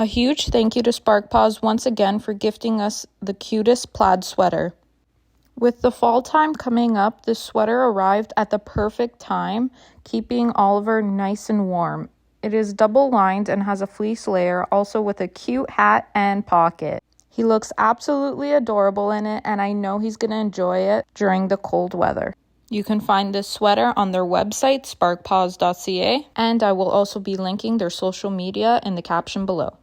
A huge thank you to Spark Paws once again for gifting us the cutest plaid sweater. With the fall time coming up, this sweater arrived at the perfect time, keeping Oliver nice and warm. It is double lined and has a fleece layer, also with a cute hat and pocket. He looks absolutely adorable in it, and I know he's going to enjoy it during the cold weather. You can find this sweater on their website, sparkpaws.ca, and I will also be linking their social media in the caption below.